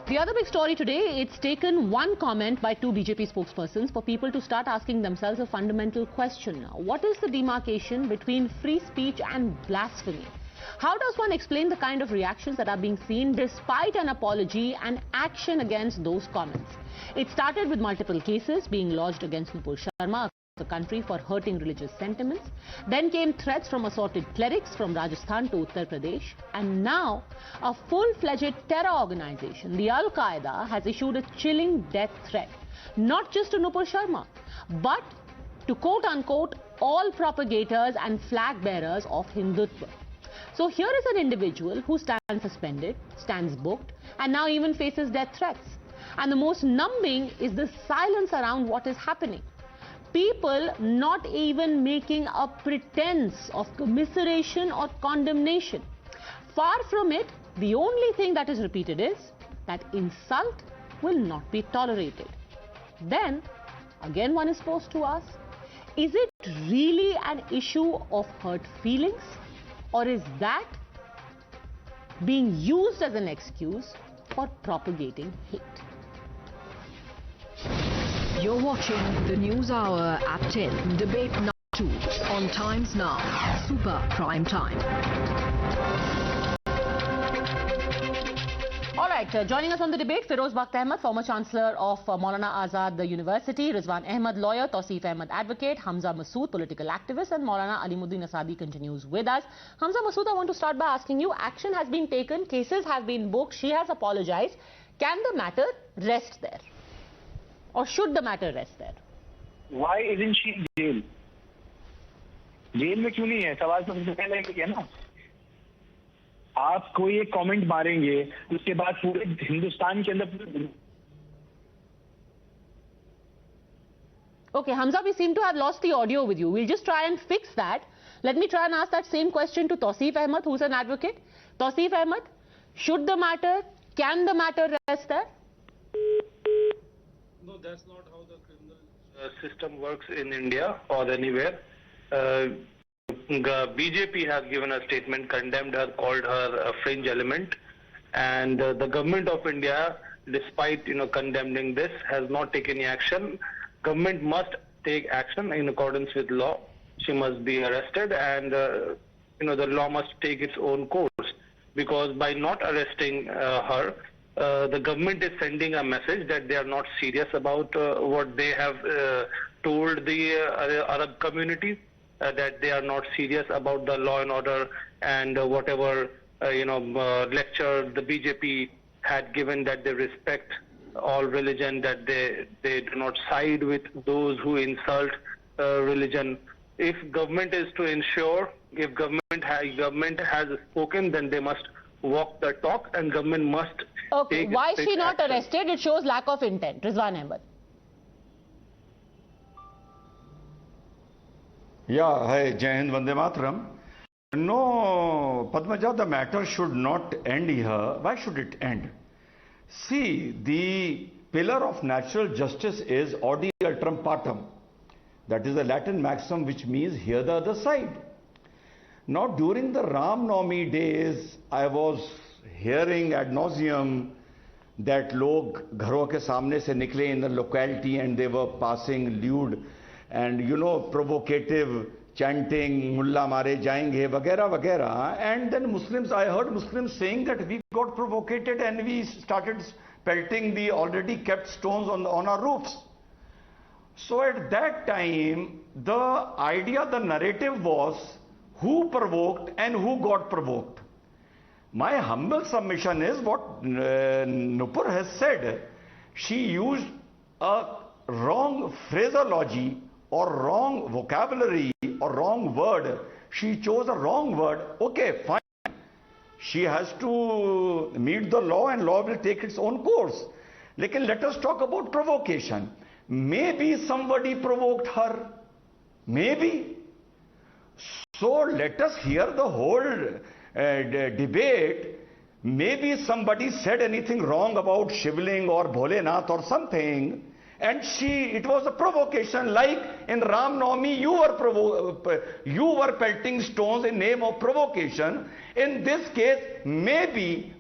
The other big story today, it's taken one comment by two BJP spokespersons for people to start asking themselves a fundamental question now. What is the demarcation between free speech and blasphemy? How does one explain the kind of reactions that are being seen despite an apology and action against those comments? It started with multiple cases being lodged against Nupur Sharma the country for hurting religious sentiments. Then came threats from assorted clerics from Rajasthan to Uttar Pradesh. And now, a full-fledged terror organization, the Al-Qaeda, has issued a chilling death threat. Not just to Nupur Sharma, but to quote-unquote all propagators and flag-bearers of Hindutva. So here is an individual who stands suspended, stands booked, and now even faces death threats. And the most numbing is the silence around what is happening. People not even making a pretense of commiseration or condemnation. Far from it, the only thing that is repeated is that insult will not be tolerated. Then, again one is supposed to ask, is it really an issue of hurt feelings? Or is that being used as an excuse for propagating hate? You're watching the News Hour at 10, Debate Number 2 on Times Now, Super Prime Time. All right, joining us on the debate, Feroz Bakht Ahmed, former Chancellor of Maulana Azad University, Rizwan Ahmed, lawyer, Touseef Ahmed, advocate, Hamza Masood, political activist, and Maulana Alimuddin Asadi continues with us. Hamza Masood, I want to start by asking you, action has been taken, cases have been booked, she has apologized. Can the matter rest there? Or should the matter rest there? Why isn't she in jail? Jail में क्यों नहीं है? सवाल तो सबसे पहले ये है ना. आप कोई एक कमेंट मारेंगे, उसके बाद पूरे हिंदुस्तान के अंदर. Okay, Hamza, we seem to have lost the audio with you. We'll just try and fix that. Let me try and ask that same question to Touseef Ahmed, who's an advocate. Touseef Ahmed, should the matter, can the matter rest there? No, that's not how the criminal system works in India or anywhere. BJP has given a statement, condemned her, called her a fringe element, and the government of India, despite condemning this, has not taken any action. Government must take action in accordance with law. She must be arrested, and the law must take its own course. Because by not arresting her, the government is sending a message that they are not serious about what they have told the Arab community, that they are not serious about the law and order and whatever lecture the BJP had given, that they respect all religion, that they do not side with those who insult religion. If government is to ensure, if government has spoken, then they must walk the talk, and government must. Okay, why is she not arrested? It shows lack of intent. Rizwan Ahmed. Yeah, hi, Jai Hind, Vande Mataram. No, Padmaja, the matter should not end here. Why should it end? See, the pillar of natural justice is audi alteram partem. That is a Latin maxim which means hear the other side. Now, during the Ram Navami days, I was hearing ad nauseum that log gharon ke samne se nikle in the locality and they were passing lewd and provocative chanting, mulla mare jayenge, vagera vagera. And then Muslims, I heard Muslims saying that we got provocated and we started pelting the already kept stones on our roofs. So at that time, the idea, the narrative was who provoked and who got provoked. My humble submission is what Nupur has said. She used a wrong phraseology or wrong vocabulary or wrong word. She chose a wrong word. Okay, fine. She has to meet the law and law will take its own course. Let us talk about provocation. Maybe somebody provoked her. Maybe. So let us hear the whole debate. Maybe somebody said anything wrong about Shivling or Bholenath or something, And it was a provocation, like in Ram Navami, you were pelting stones in name of provocation. In this case, maybe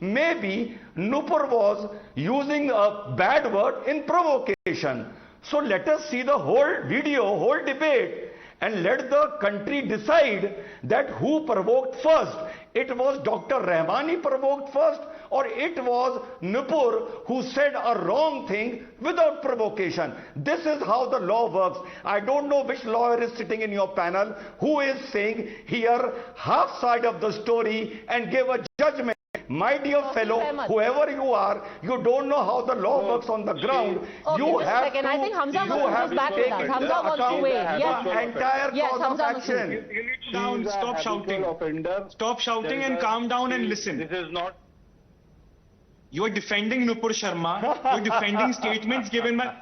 Nupur was using a bad word in provocation. So let us see the whole video, whole debate, and let the country decide that who provoked first. It was Dr. Rahmani provoked first, or it was Nupur who said a wrong thing without provocation. This is how the law works. I don't know which lawyer is sitting in your panel who is saying here half side of the story and give a judgment. My dear fellow, whoever you are, you don't know how the law works on the ground. Okay, you have to, I think Hamza was back with us. Hamza wants to weigh. Entire cause of action. You need to down, stop shouting. Stop shouting and calm down and listen. This is not. You are defending Nupur Sharma. You are defending statements given by.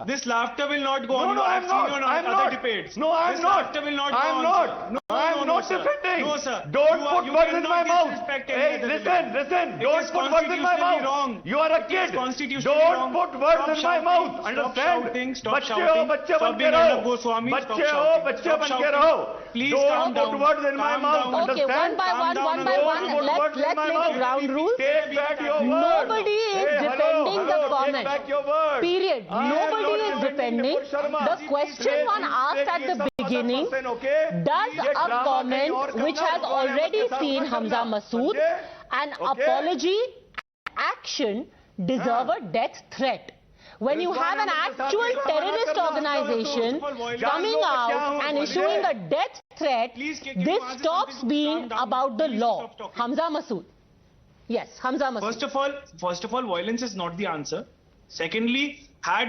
This laughter will not go on. No, I'm not. I'm other not. debates. No, I'm this not. Laughter will not I'm go on, not. No, I'm not sir. defending. No, sir. Don't put words in my mouth. Hey, listen. Don't put words in my mouth. Wrong. You are a kid. Don't put words in my mouth. Understand? Stop shouting. Stop being Arnab Goswami. Stop shouting. Please calm down. Don't put words in my mouth. Okay, one by one. Let's make ground rules. Take back your words. Nobody is defending the comment. Take back your words. Period. Nobody is defending. The question one asked at the beginning, does a comment which has already seen Hamza Masood, an apology, action, deserve a death threat? When you have an actual terrorist organization coming out and issuing a death threat, this stops being about the law. Hamza Masood. Yes, Hamza Masood. First of all, violence is not the answer. Secondly, had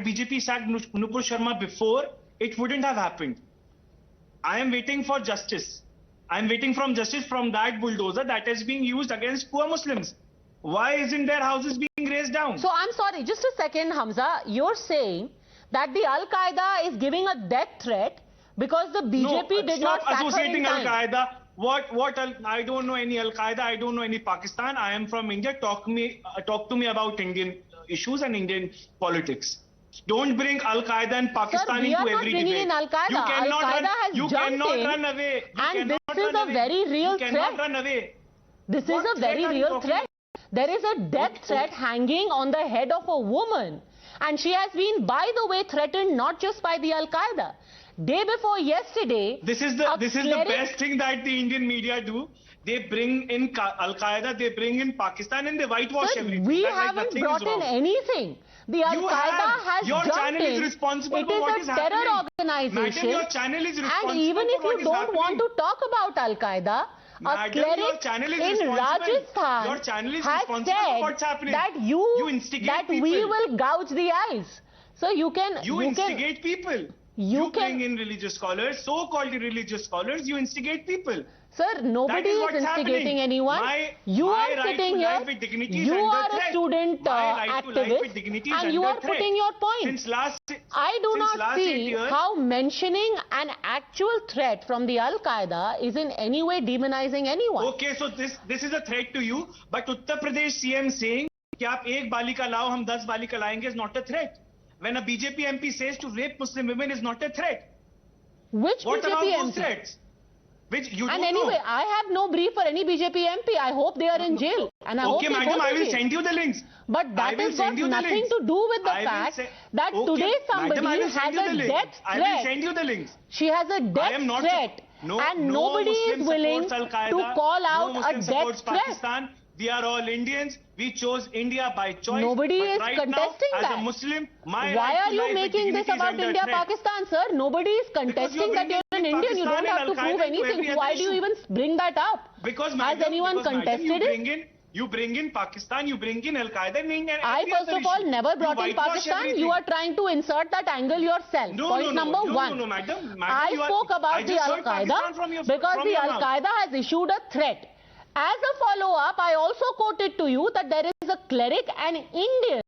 BJP sacked Nupur Sharma before, it wouldn't have happened. I am waiting for justice. I am waiting from justice from that bulldozer that is being used against poor Muslims. Why isn't their houses being razed down? So I'm sorry, just a second, Hamza. You're saying that the Al-Qaeda is giving a death threat because the BJP did not sack her in associating time. Al-Qaeda. I don't know any Al-Qaeda. I don't know any Pakistan. I am from India. Talk to me about Indian issues and Indian politics. Don't bring Al-Qaeda and Pakistan into every debate. In Al-Qaeda. You cannot run away. And this is a very real threat. You cannot run away. This is a very real threat. There is a death threat hanging on the head of a woman. And she has been, by the way, threatened not just by the Al-Qaeda. Day before yesterday, this is the best thing that the Indian media do. They bring in Al-Qaeda, they bring in Pakistan, and they whitewash everything. We haven't brought in anything. The Al-Qaeda has your jumped channel is in. responsible it for what is is a terror happening. organization. Madam, your channel is responsible. And even if for you don't want to talk about Al-Qaeda, a cleric in Rajasthan has said that we will gouge the eyes. So you instigate people. You bring in religious scholars, so-called religious scholars, you instigate people. Sir, nobody is instigating anyone. You are sitting here, you are a student activist, and you are putting your point. I do not see how mentioning an actual threat from the Al-Qaeda is in any way demonizing anyone. Okay, so this is a threat to you, but Uttar Pradesh CM saying, कि आप एक बालिका लाओ, हम 10 बालिका लाएंगे is not a threat. When a BJP MP says to rape Muslim women is not a threat. Which what BJP about MP? Those threats? Which you and don't anyway, know. I have no brief for any BJP MP. I hope they are in jail. And I hope okay, madam, I will send you the links. But that has got nothing to do with the fact that today somebody has a death threat. I will send you the links. She has a death threat. And nobody is willing to call out a death threat. We are all Indians. We chose India by choice. Nobody is right contesting now, that. As a Muslim, why are you making this about India-Pakistan, sir? Nobody is contesting that you're an Indian. You don't have to prove anything. Why do you even bring that up? Because, has anyone contested it? You bring in Pakistan, you bring in Al-Qaeda. I first of all never brought in Pakistan. You are trying to insert that angle yourself. Point number one. No, madam. I spoke about the Al-Qaeda because the Al-Qaeda has issued a threat. As a follow-up, I also quoted to you that there is a cleric, an Indian,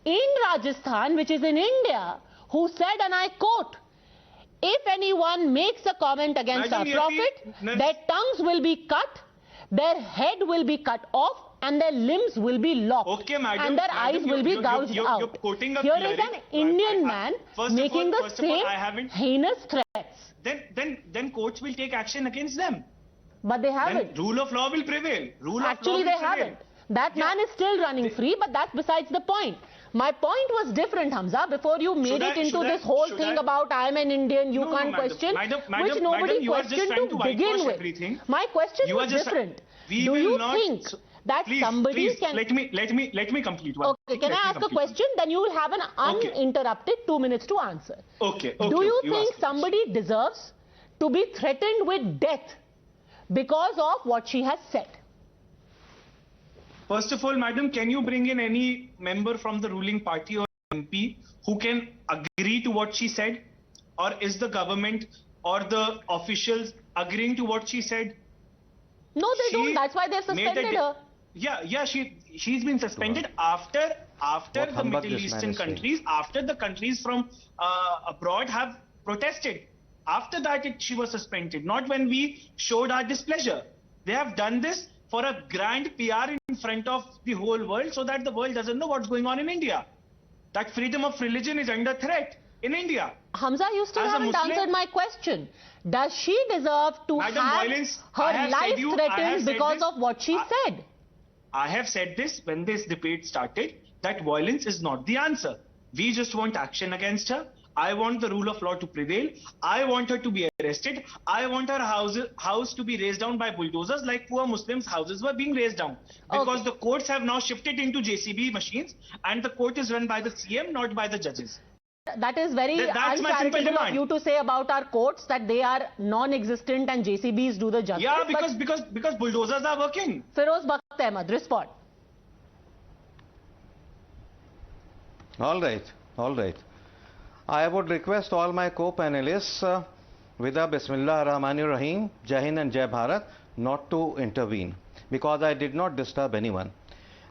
in Rajasthan, which is in India, who said, and I quote, if anyone makes a comment against our prophet, their tongues will be cut, their head will be cut off, and their limbs will be locked. Okay, madam. And their eyes will be gouged out. You're quoting a Here is cleric. an Indian man making the same heinous threats. Then courts will take action against them. But they haven't. Then rule of law will prevail. Actually, they haven't. That man is still running free, but that's besides the point. My point was different, Hamza, before you made it into this whole thing about I am an Indian, you can't question, which nobody questioned to begin with. My question was different. Do you think that somebody can... Let me complete one. Okay, can I ask a question? Then you will have an uninterrupted 2 minutes to answer. Okay. Do you think somebody deserves to be threatened with death because of what she has said? First of all, madam, can you bring in any member from the ruling party or MP who can agree to what she said? Or is the government or the officials agreeing to what she said? No, they don't. That's why they've suspended her. Yeah, she's been suspended after the Middle Eastern countries, after the countries from abroad have protested. After that, she was suspended, not when we showed our displeasure. They have done this for a grand PR in front of the whole world so that the world doesn't know what's going on in India. That freedom of religion is under threat in India. Hamza, you still haven't answered my question. Does she deserve to have her life threatened because of what she said? I have said this when this debate started, that violence is not the answer. We just want action against her. I want the rule of law to prevail. I want her to be arrested. I want her house to be razed down by bulldozers like poor Muslims' houses were being razed down. Because the courts have now shifted into JCB machines and the court is run by the CM, not by the judges. That is very uncharitable of you to say about our courts that they are non-existent and JCBs do the justice. Yeah, because bulldozers are working. Feroz Bakht Ahmed, respond. All right. I would request all my co-panelists with a Bismillah Rahmanir Rahim, Jai Hind and Jai Bharat, not to intervene because I did not disturb anyone.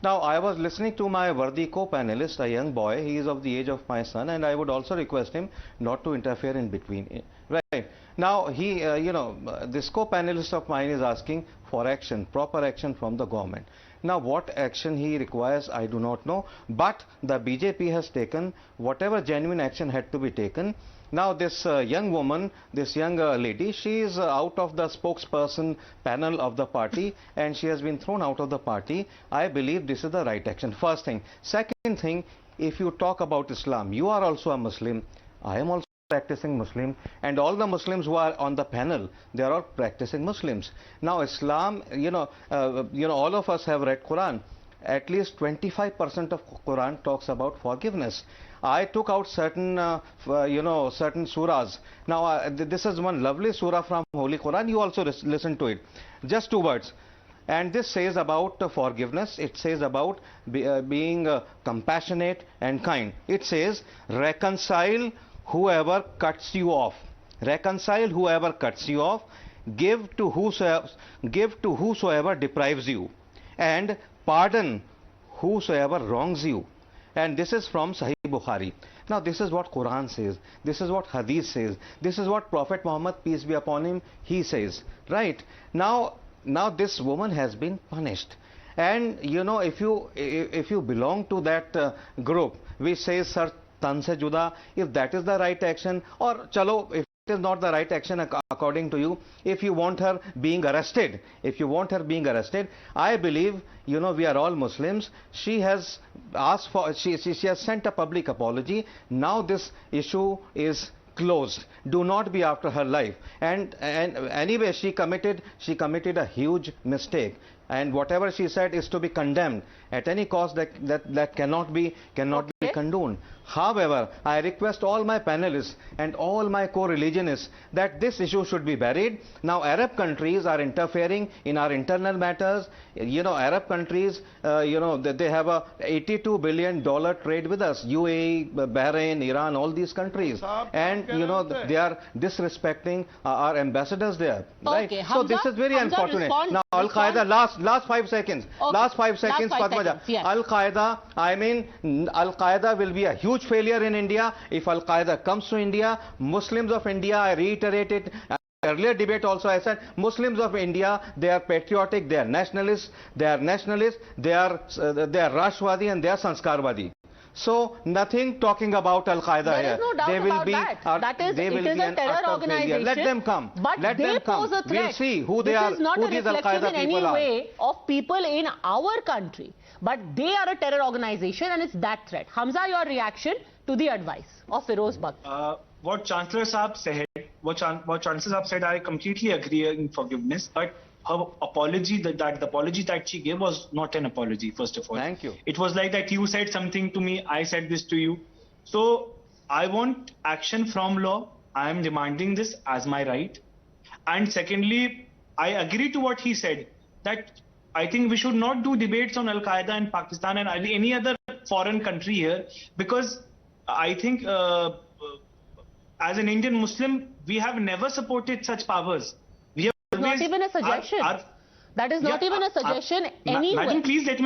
Now, I was listening to my worthy co-panelist, a young boy. He is of the age of my son, and I would also request him not to interfere in between. Right. Now, this co-panelist of mine is asking for action, proper action from the government. Now, what action he requires, I do not know. But the BJP has taken whatever genuine action had to be taken. Now, this young woman, this young lady, she is out of the spokesperson panel of the party and she has been thrown out of the party. I believe this is the right action. First thing. Second thing, if you talk about Islam, you are also a Muslim. I am also practicing Muslim, and all the Muslims who are on the panel, they are all practicing Muslims. Now, Islam, all of us have read Quran. At least 25% of Quran talks about forgiveness. I took out certain surahs. Now, this is one lovely surah from Holy Quran. You also listen to it. Just 2 words. And this says about forgiveness. It says about being compassionate and kind. It says, reconcile whoever cuts you off. Reconcile whoever cuts you off. Give to whosoever deprives you. And pardon whosoever wrongs you. And this is from Sahih Bukhari. Now, this is what Quran says. This is what Hadith says. This is what Prophet Muhammad, peace be upon him, he says. Right? Now this woman has been punished. And if you belong to that group which says, Sir, tan se juda, if that is the right action, or chalo, if it is not the right action according to you, if you want her being arrested, I believe, we are all Muslims. She has asked for, she has sent a public apology. Now this issue is closed. Do not be after her life. And anyway, she committed a huge mistake. And whatever she said is to be condemned at any cost. That cannot be condoned. However, I request all my panelists and all my co-religionists that this issue should be buried. Now, Arab countries are interfering in our internal matters. Arab countries, they have a $82 billion trade with us. UAE, Bahrain, Iran, all these countries. And, they are disrespecting our ambassadors there. Right? Okay, so this is very unfortunate. Now, Al-Qaeda, last 5 seconds. Okay. Last 5 seconds, Padmaja. Yes. Al-Qaeda will be a huge failure in India if Al-Qaeda comes to India. Muslims of India, I reiterate it, earlier debate also I said Muslims of India, they are patriotic, they are nationalists, they are Rashtrwadi and they are Sanskarwadi. So nothing talking about Al-Qaeda here. There is no doubt about that. That is, it is a terror organization. Let them come. But they pose a threat. We'll see who they are, who these Al-Qaeda people are. This is not a reflection in any way of people in our country. But they are a terror organization and it's that threat. Hamza, your reaction to the advice of Feroz Bakht? What Chancellor Saab said, what Chancellor Saab said, I completely agree in forgiveness. But her apology, the apology that she gave was not an apology, first of all. Thank you. It was like that you said something to me, I said this to you. So I want action from law. I am demanding this as my right. And secondly, I agree to what he said, that I think we should not do debates on Al-Qaeda in Pakistan and any other foreign country here, because I think as an Indian Muslim, we have never supported such powers. Not even a suggestion. That is not even a suggestion anywhere. Madam, please let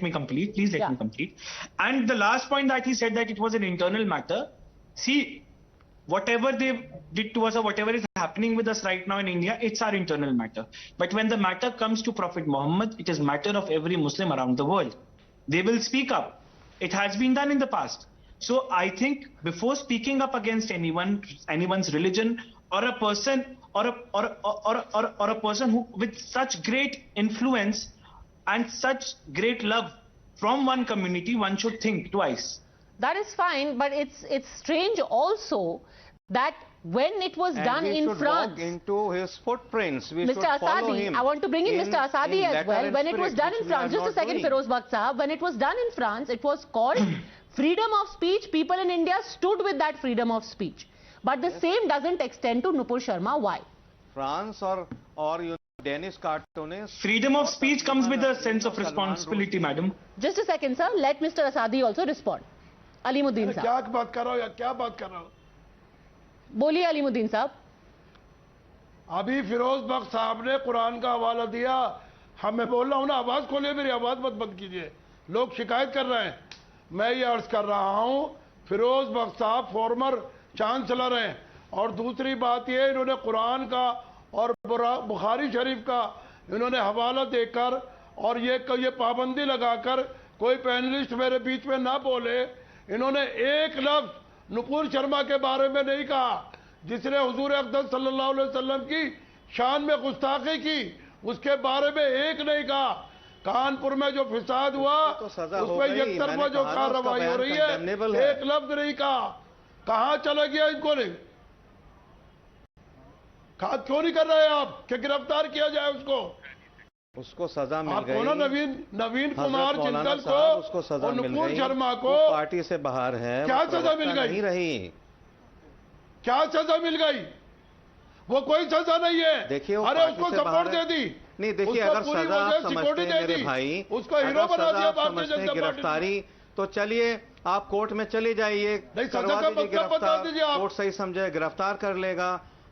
me complete. Please let me complete. And the last point that he said, that it was an internal matter. See, whatever they did to us or whatever is happening with us right now in India, it's our internal matter. But when the matter comes to Prophet Muhammad, it is matter of every Muslim around the world. They will speak up. It has been done in the past. So I think before speaking up against anyone's religion or a person or a person who with such great influence and such great love from one community, one should think twice. That is fine, but it's strange also that when it was done in France, walk into his footprints. We Mr. Asadi, I want to bring in Mr. Asadi as well. When it was done in France, just a second, Feroz Bakht Sahab, when it was done in France, it was called freedom of speech. People in India stood with that freedom of speech. But the same doesn't extend to Nupur Sharma. Why? France or Danish cartoonists. Freedom of speech comes with a sense of responsibility, madam. Just a second, sir. Let Mr. Asadi also respond. Alimuddin sahab. क्या बात कर रहा हो या क्या बात कर रहा हो? बोलिए अलीमुद्दीन साहब. अभी फिरोज बख्श साहब ने कुरान का हवाला दिया. हमें बोल रहा हूं ना, आवाज खोलिए, मेरी आवाज मत बंद कीजिए. लोग शिकायत कर रहे हैं. मैं ये अर्ज कर रहा हूं, फिरोज बख्श साहब फॉर्मर चांसलर हैं. और दूसरी बात ये, इन्होंने कुरान का और बुखारी शरीफ का इन्होंने हवाला देकर और ये पाबंदी लगाकर कोई पैनलिस्ट मेरे बीच में ना बोले. इन्होंने एक लफ्ज नुपुर शर्मा के बारे में नहीं कहा, जिसने हुजूर अक़दस सल्लल्लाहु अलैहि वसल्लम की शान में गुस्ताखी की, उसके बारे में एक नहीं कहा. कानपुर में जो फिसाद हुआ उसमें एक तरफा जो कार्रवाई हो रही है, एक लफ्ज नहीं कहा. कहां चला गया इनको? नहीं क्यों नहीं कर रहे आप कि गिरफ्तार किया जाए उसको सजा मिल गई. आपको ना नवीन कुमार जिंदल को, उसको सजा मिल नुपुर गई. शर्मा को पार्टी से बाहर है. क्या सजा मिल गई? नहीं रही. क्या सजा मिल गई? वो कोई सजा नहीं है. देखिए, अरे उसको सपोर्ट दे दी. नहीं, देखिए, अगर सजा आप समझते हैं मेरे भाई, उसको हीरो बना दिया भारतीय जनता पार्टी. गिरफ्तारी तो चलिए आप कोर्ट में चले जाइए, करवा दीजिए गिरफ्तार. कोर्ट सही समझे गिरफ्तार कर लेगा.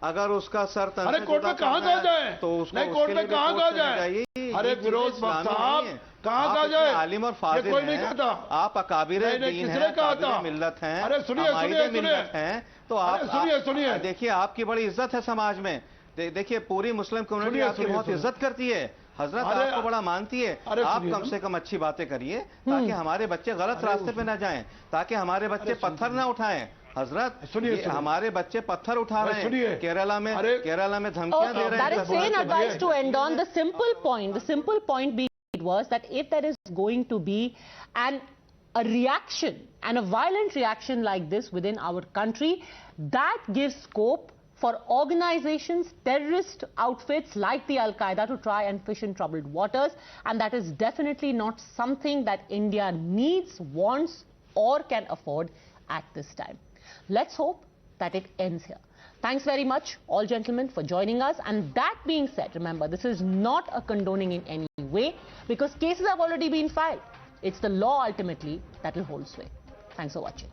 अगर उसका सर अरे कोर्ट में कहाँ कहा जाए? तो उसको नहीं, कोर्ट में कहाँ कहा जाए? अरे फिरोज बख्श साहब कहाँ कहा जाए? आलिम और फाजिल कोई नहीं कहता. आप अकाबिर दीन हैं, काबिर मिल्लत हैं. अरे सुनिए मिल्लत हैं, तो आप सुनिए देखिए, आपकी बड़ी इज्जत है समाज में. देखिए, पूरी मुस्लिम कम्युनिटी आपकी बहुत इज्जत करती है. हजरत आपको बड़ा मानती है. आप कम से कम अच्छी बातें करिए ताकि हमारे बच्चे गलत रास्ते पे ना जाएं, ताकि हमारे बच्चे पत्थर ना उठाएं. हजरत, हमारे बच्चे पत्थर उठा रहे हैं. केरला में धमकियां दे रहे हैं. That is sane advice to end on. The simple point being was that if there is going to be a reaction and a violent reaction like this within our country, that gives scope for organizations, terrorist outfits like the Al-Qaeda to try and fish in troubled waters, and that is definitely not something that India needs, wants or can afford at this time. Let's hope that it ends here. Thanks very much, all gentlemen, for joining us. And that being said, remember, this is not a condoning in any way, because cases have already been filed. It's the law ultimately that will hold sway. Thanks for watching.